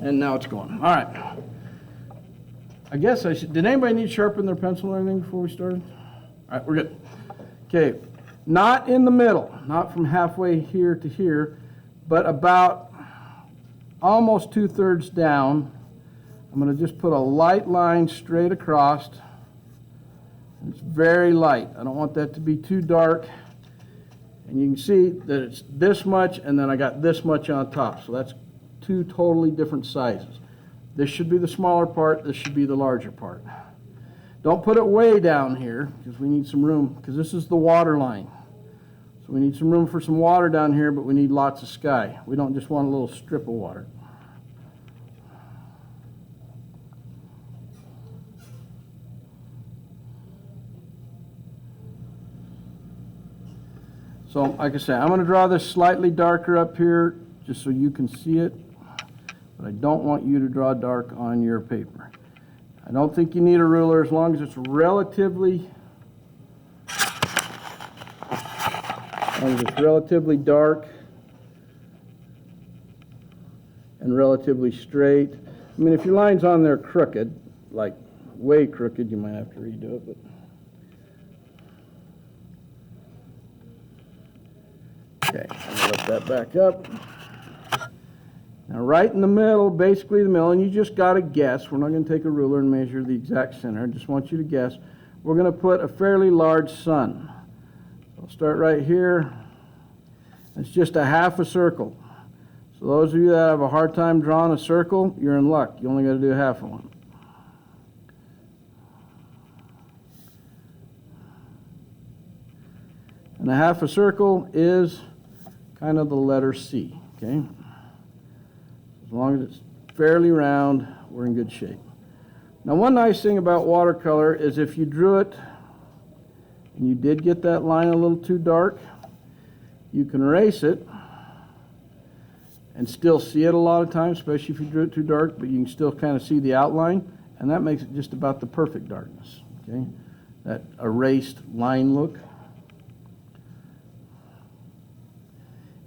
And now it's going. All right. I guess I should, did anybody need to sharpen their pencil or anything before we started? All right, we're good. Okay, not in the middle, not from halfway here to here, but about almost 2/3 down. I'm going to just put a light line straight across. It's very light. I don't want that to be too dark. And you can see that it's this much, and then I got this much on top. So that's two totally different sizes. This should be the smaller part. This should be the larger part. Don't put it way down here, because we need some room, because this is the water line. So we need some room for some water down here, but we need lots of sky. We don't just want a little strip of water. So, like I said, I'm going to draw this slightly darker up here, just so you can see it. But I don't want you to draw dark on your paper. I don't think you need a ruler as long as it's relatively dark and relatively straight. I mean, if your line's on there crooked, like way crooked, you might have to redo it. But okay, I'm going to let that back up. Now right in the middle, basically the middle, and you just got to guess. We're not going to take a ruler and measure the exact center. I just want you to guess. We're going to put a fairly large sun. So I'll start right here. It's just a half a circle. So those of you that have a hard time drawing a circle, you're in luck. You only got to do half of one. And a half a circle is kind of the letter C, okay? As long as it's fairly round, we're in good shape. Now, one nice thing about watercolor is if you drew it and you did get that line a little too dark, you can erase it and still see it a lot of times, especially if you drew it too dark, but you can still kind of see the outline, and that makes it just about the perfect darkness, okay? That erased line look.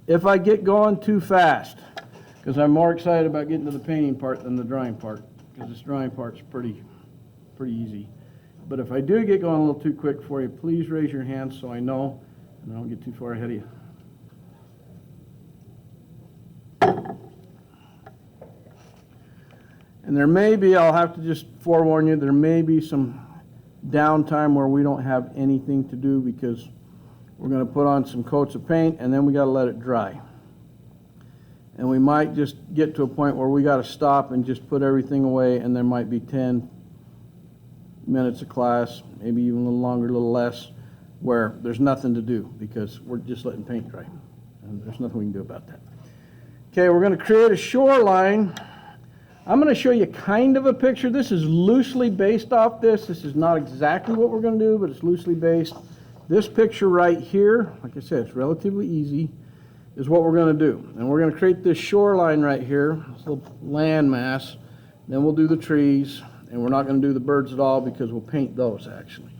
If I get going too fast, because I'm more excited about getting to the painting part than the drawing part, because this drawing part's pretty easy. But if I do get going a little too quick for you, please raise your hand so I know, and I don't get too far ahead of you. And there may be, I'll have to just forewarn you, there may be some downtime where we don't have anything to do because we're going to put on some coats of paint and then we got to let it dry. And we might just get to a point where we got to stop and just put everything away, and there might be 10 minutes of class, maybe even a little longer, a little less, where there's nothing to do because we're just letting paint dry. And there's nothing we can do about that. Okay, we're going to create a shoreline. I'm going to show you kind of a picture. This is loosely based off this. This is not exactly what we're going to do, but it's loosely based. This picture right here, like I said, it's relatively easy, is what we're going to do. And we're going to create this shoreline right here, this little land mass. Then we'll do the trees, and we're not going to do the birds at all because we'll paint those actually.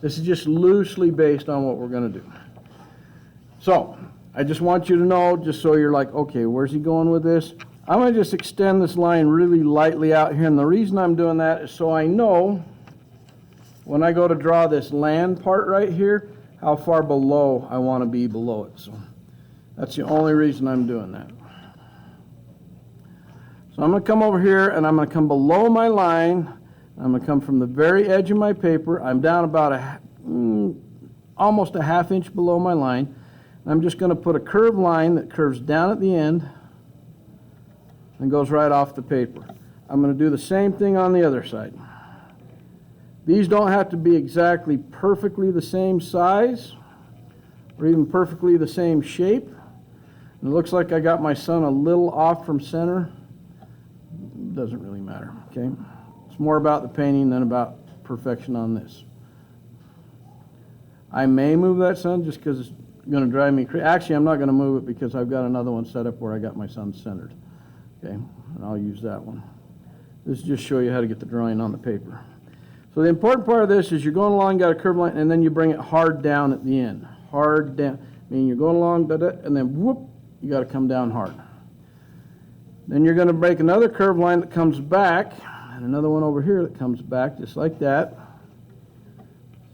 This is just loosely based on what we're going to do. So, I just want you to know, just so you're like, okay, where's he going with this? I'm going to just extend this line really lightly out here, and the reason I'm doing that is so I know when I go to draw this land part right here, how far below I want to be below it. So that's the only reason I'm doing that. So I'm going to come over here and I'm going to come below my line. I'm going to come from the very edge of my paper. I'm down about almost a half inch below my line. I'm just going to put a curved line that curves down at the end and goes right off the paper. I'm going to do the same thing on the other side. These don't have to be exactly perfectly the same size or even perfectly the same shape. And it looks like I got my sun a little off from center. It doesn't really matter, okay? It's more about the painting than about perfection on this. I may move that sun just because it's going to drive me crazy. Actually, I'm not going to move it because I've got another one set up where I got my sun centered. Okay, and I'll use that one. This is just show you how to get the drawing on the paper. So the important part of this is you're going along, got a curved line, and then you bring it hard down at the end. Hard down. I mean, you're going along, and then whoop, you got to come down hard. Then you're going to break another curved line that comes back, and another one over here that comes back, just like that.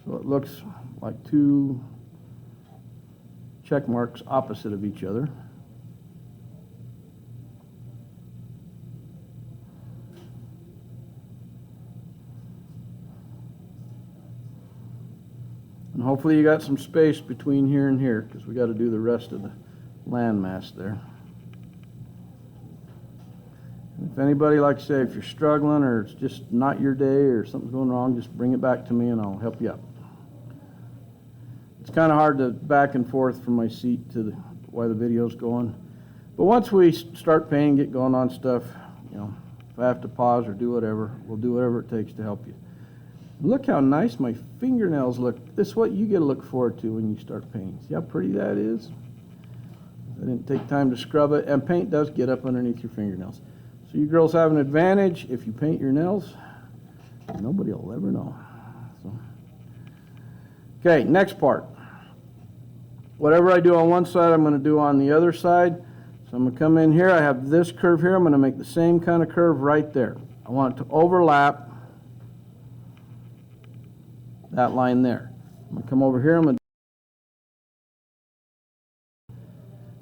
So it looks like two check marks opposite of each other. And hopefully you got some space between here and here, because we got to do the rest of the landmass there. And if anybody, like I say, if you're struggling or it's just not your day or something's going wrong, just bring it back to me and I'll help you out. It's kind of hard to back and forth from my seat to while the video's going. But once we start painting, get going on stuff, you know, if I have to pause or do whatever, we'll do whatever it takes to help you. Look how nice my fingernails look. This is what you get to look forward to when you start painting. See how pretty that is? I didn't take time to scrub it, and paint does get up underneath your fingernails. So you girls have an advantage. If you paint your nails, nobody will ever know. So. Okay, next part. Whatever I do on one side, I'm going to do on the other side. So I'm going to come in here. I have this curve here. I'm going to make the same kind of curve right there. I want it to overlap that line there. I'm going to come over here. And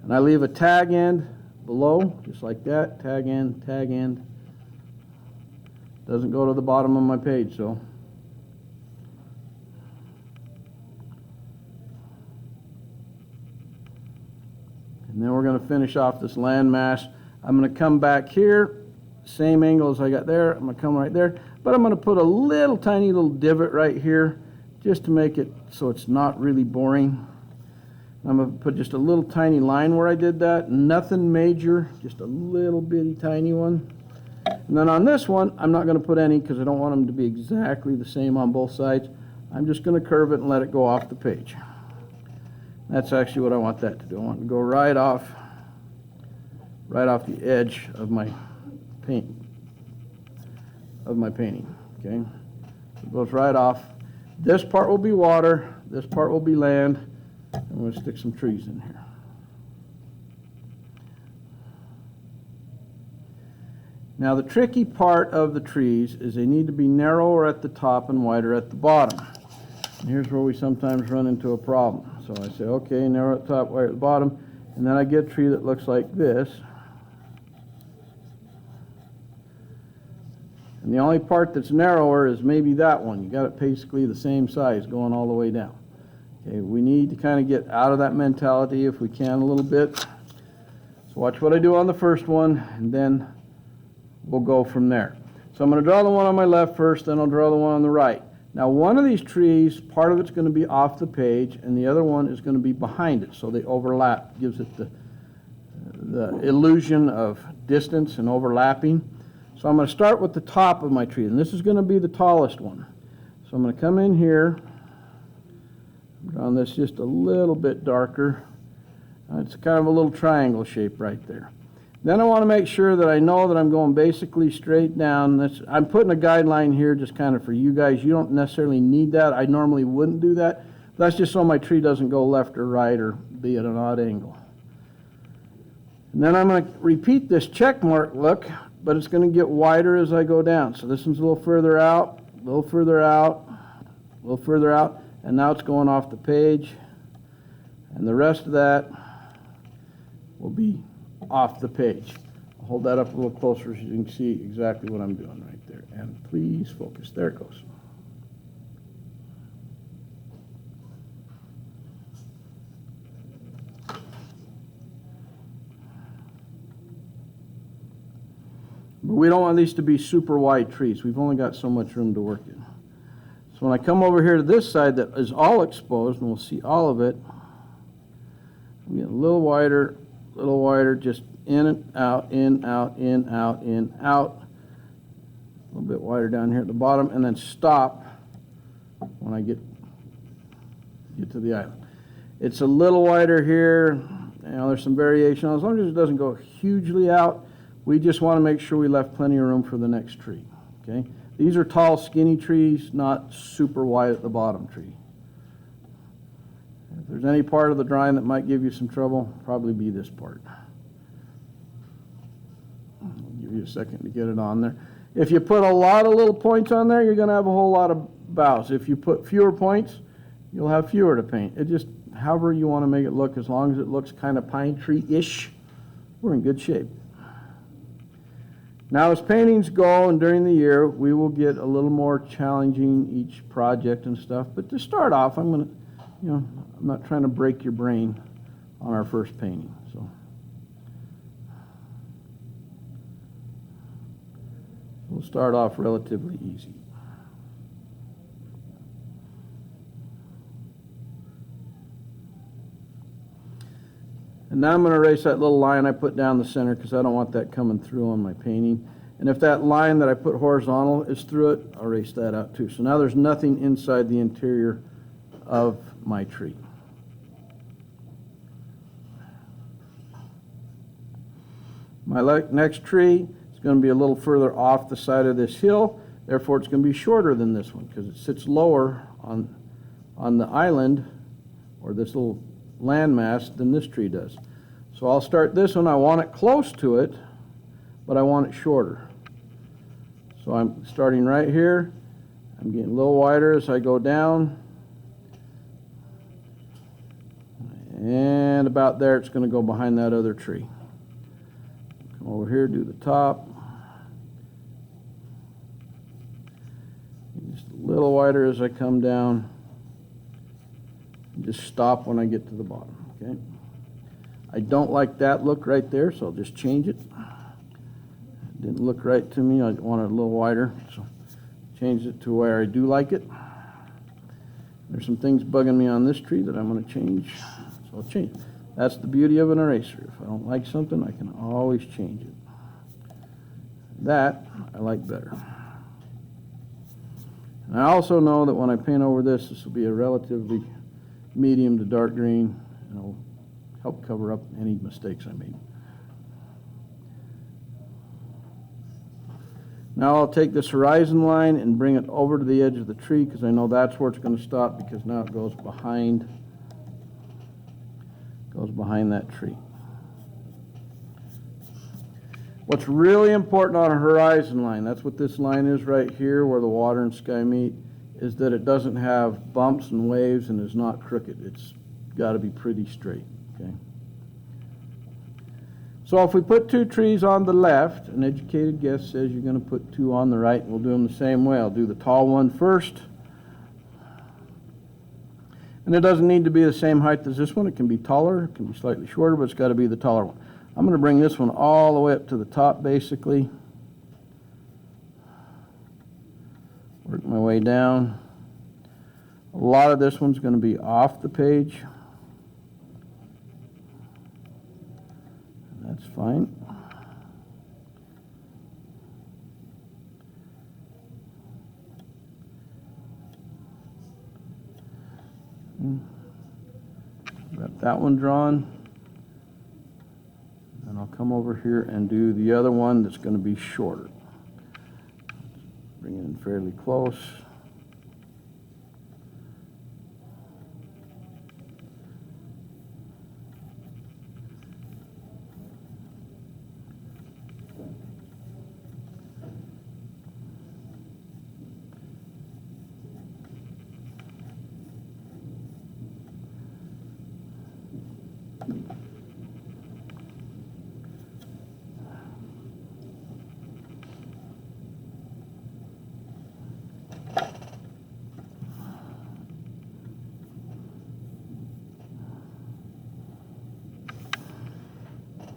I leave a tag end below, just like that. Tag end, tag end. Doesn't go to the bottom of my page, so. And then we're going to finish off this landmass. I'm going to come back here, same angle as I got there. I'm going to come right there, but I'm going to put a little tiny little divot right here just to make it so it's not really boring. I'm going to put just a little tiny line where I did that. Nothing major, just a little bitty tiny one. And then on this one, I'm not going to put any because I don't want them to be exactly the same on both sides. I'm just going to curve it and let it go off the page. That's actually what I want that to do. I want it to go right off the edge of my painting. Okay, it goes right off. This part will be water. This part will be land. I'm going to stick some trees in here. Now the tricky part of the trees is they need to be narrower at the top and wider at the bottom. And here's where we sometimes run into a problem. So I say, okay, narrow at the top, wider at the bottom, and then I get a tree that looks like this. And the only part that's narrower is maybe that one. You got it basically the same size going all the way down. Okay, we need to kind of get out of that mentality if we can a little bit. So watch what I do on the first one, and then we'll go from there. So I'm going to draw the one on my left first, then I'll draw the one on the right. Now one of these trees, part of it's going to be off the page, and the other one is going to be behind it, so they overlap. Gives it the illusion of distance and overlapping. So I'm going to start with the top of my tree, and this is going to be the tallest one. So I'm going to come in here, draw this just a little bit darker. It's kind of a little triangle shape right there. Then I want to make sure that I know that I'm going basically straight down. I'm putting a guideline here just kind of for you guys. You don't necessarily need that. I normally wouldn't do that. That's just so my tree doesn't go left or right or be at an odd angle. And then I'm going to repeat this check mark look, but it's going to get wider as I go down. So this one's a little further out, a little further out, a little further out, and now it's going off the page. And the rest of that will be off the page. I'll hold that up a little closer so you can see exactly what I'm doing right there. And please focus. There it goes. But we don't want these to be super wide trees. We've only got so much room to work in. So when I come over here to this side that is all exposed, and we'll see all of it, I'm getting a little wider, just in and out, in, out, in, out, in, out. A little bit wider down here at the bottom, and then stop when I get to the island. It's a little wider here. You know, there's some variation. As long as it doesn't go hugely out, we just want to make sure we left plenty of room for the next tree. Okay? These are tall, skinny trees, not super wide at the bottom tree. If there's any part of the drawing that might give you some trouble, probably be this part. a second to get it on there. If you put a lot of little points on there, you're going to have a whole lot of boughs. If you put fewer points, you'll have fewer to paint. It just, however you want to make it look, as long as it looks kind of pine tree-ish, we're in good shape. Now as paintings go and during the year, we will get a little more challenging each project and stuff. But to start off, I'm going to, I'm not trying to break your brain on our first painting. So we'll start off relatively easy. And now I'm going to erase that little line I put down the center because I don't want that coming through on my painting. And if that line that I put horizontal is through it, I'll erase that out too. So now there's nothing inside the interior of my tree. My next tree is going to be a little further off the side of this hill. Therefore, it's going to be shorter than this one because it sits lower on the island or this little landmass than this tree does. So I'll start this one. I want it close to it, but I want it shorter. So I'm starting right here. I'm getting a little wider as I go down. And about there, it's going to go behind that other tree. Come over here, do the top. Just a little wider as I come down. Just stop when I get to the bottom, okay? I don't like that look right there, so I'll just change it. Didn't look right to me. I want it a little wider, so change it to where I do like it. There's some things bugging me on this tree that I'm going to change, so I'll change it. That's the beauty of an eraser. If I don't like something, I can always change it. That I like better. And I also know that when I paint over this, this will be a relatively medium to dark green, and it'll help cover up any mistakes I made. Now I'll take this horizon line and bring it over to the edge of the tree because I know that's where it's going to stop because now it goes behind that tree. What's really important on a horizon line, that's what this line is right here where the water and sky meet, is that it doesn't have bumps and waves and is not crooked. It's got to be pretty straight, okay? So if we put two trees on the left, an educated guess says you're going to put two on the right, and we'll do them the same way. I'll do the tall one first. And it doesn't need to be the same height as this one. It can be taller, it can be slightly shorter, but it's got to be the taller one. I'm going to bring this one all the way up to the top, basically. Work my way down. A lot of this one's going to be off the page. That's fine. Got that one drawn. And I'll come over here and do the other one that's going to be shorter. Bring it in fairly close.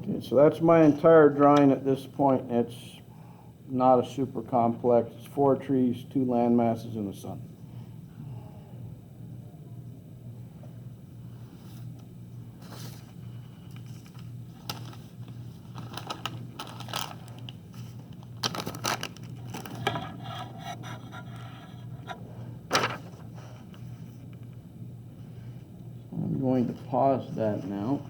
Okay, so that's my entire drawing at this point. It's not a super complex. It's 4 trees, 2 land masses, and the sun. I'm going to pause that now.